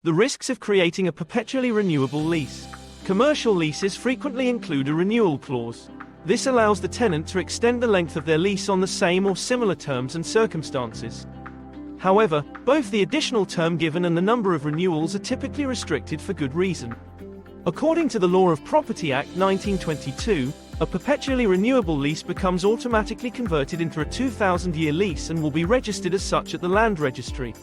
The risks of creating a perpetually renewable lease. Commercial leases frequently include a renewal clause. This allows the tenant to extend the length of their lease on the same or similar terms and circumstances. However, both the additional term given and the number of renewals are typically restricted for good reason. According to the Law of Property Act 1922, a perpetually renewable lease becomes automatically converted into a 2,000-year lease and will be registered as such at the Land Registry.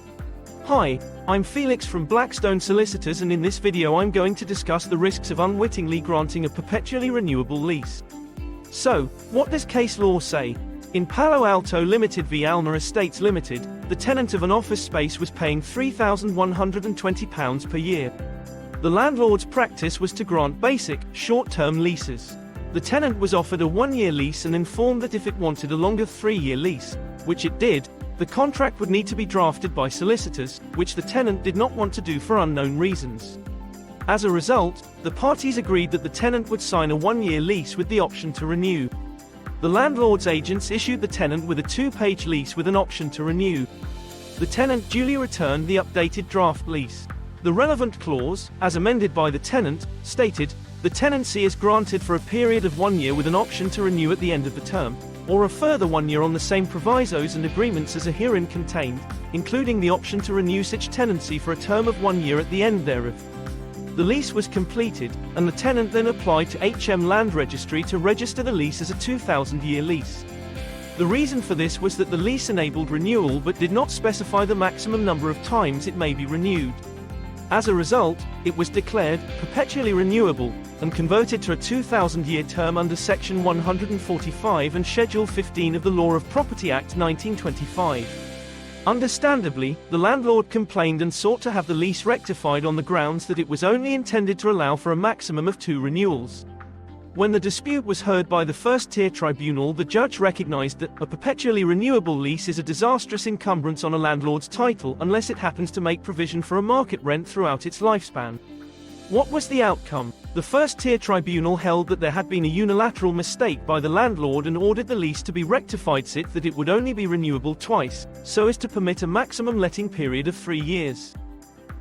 Hi, I'm Felix from Blackstone Solicitors, and in this video I'm going to discuss the risks of unwittingly granting a perpetually renewable lease. So, what does case law say? In Palo Alto Limited v Alma Estates Limited, the tenant of an office space was paying £3,120 per year. The landlord's practice was to grant basic, short-term leases. The tenant was offered a 1-year lease and informed that if it wanted a longer 3-year lease, which it did, the contract would need to be drafted by solicitors, which the tenant did not want to do for unknown reasons. As a result, the parties agreed that the tenant would sign a 1-year lease with the option to renew. The landlord's agents issued the tenant with a 2-page lease with an option to renew. The tenant duly returned the updated draft lease. The relevant clause, as amended by the tenant, stated, "The tenancy is granted for a period of 1 year with an option to renew at the end of the term, or a further 1 year on the same provisos and agreements as are herein contained, including the option to renew such tenancy for a term of 1 year at the end thereof." The lease was completed, and the tenant then applied to HM Land Registry to register the lease as a 2,000-year lease. The reason for this was that the lease enabled renewal but did not specify the maximum number of times it may be renewed. As a result, it was declared perpetually renewable and converted to a 2,000-year term under Section 145 and Schedule 15 of the Law of Property Act 1925. Understandably, the landlord complained and sought to have the lease rectified on the grounds that it was only intended to allow for a maximum of 2 renewals. When the dispute was heard by the first-tier tribunal, the judge recognized that a perpetually renewable lease is a disastrous encumbrance on a landlord's title unless it happens to make provision for a market rent throughout its lifespan. What was the outcome? The first-tier tribunal held that there had been a unilateral mistake by the landlord and ordered the lease to be rectified so that it would only be renewable twice, so as to permit a maximum letting period of 3 years.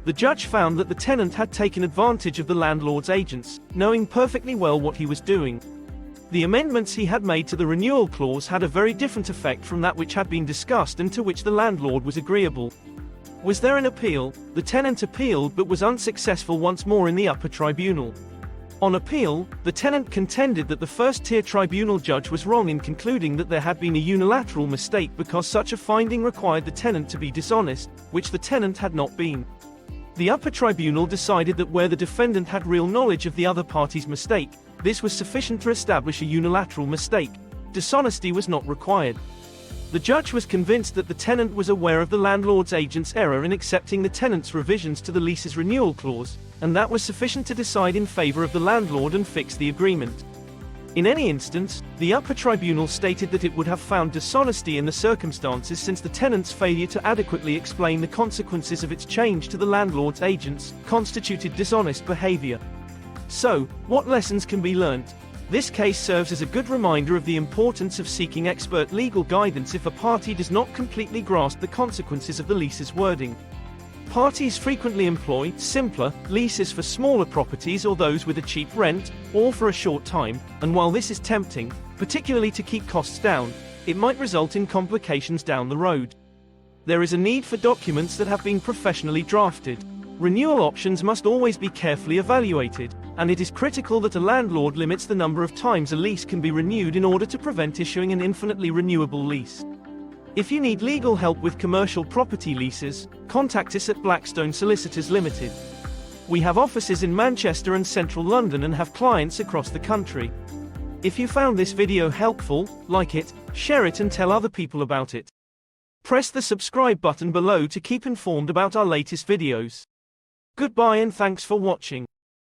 The judge found that the tenant had taken advantage of the landlord's agents, knowing perfectly well what he was doing. The amendments he had made to the renewal clause had a very different effect from that which had been discussed and to which the landlord was agreeable. Was there an appeal? The tenant appealed but was unsuccessful once more in the upper tribunal. On appeal, the tenant contended that the first-tier tribunal judge was wrong in concluding that there had been a unilateral mistake because such a finding required the tenant to be dishonest, which the tenant had not been. The upper tribunal decided that where the defendant had real knowledge of the other party's mistake, this was sufficient to establish a unilateral mistake. Dishonesty was not required. The judge was convinced that the tenant was aware of the landlord's agent's error in accepting the tenant's revisions to the lease's renewal clause, and that was sufficient to decide in favor of the landlord and fix the agreement. In any instance, the upper tribunal stated that it would have found dishonesty in the circumstances since the tenant's failure to adequately explain the consequences of its change to the landlord's agents constituted dishonest behavior. So, what lessons can be learnt? This case serves as a good reminder of the importance of seeking expert legal guidance if a party does not completely grasp the consequences of the lease's wording. Parties frequently employ simpler leases for smaller properties or those with a cheap rent, or for a short time, and while this is tempting, particularly to keep costs down, it might result in complications down the road. There is a need for documents that have been professionally drafted. Renewal options must always be carefully evaluated, and it is critical that a landlord limits the number of times a lease can be renewed in order to prevent issuing an infinitely renewable lease. If you need legal help with commercial property leases, contact us at Blackstone Solicitors Limited. We have offices in Manchester and central London and have clients across the country. If you found this video helpful, like it, share it and tell other people about it. Press the subscribe button below to keep informed about our latest videos. Goodbye and thanks for watching.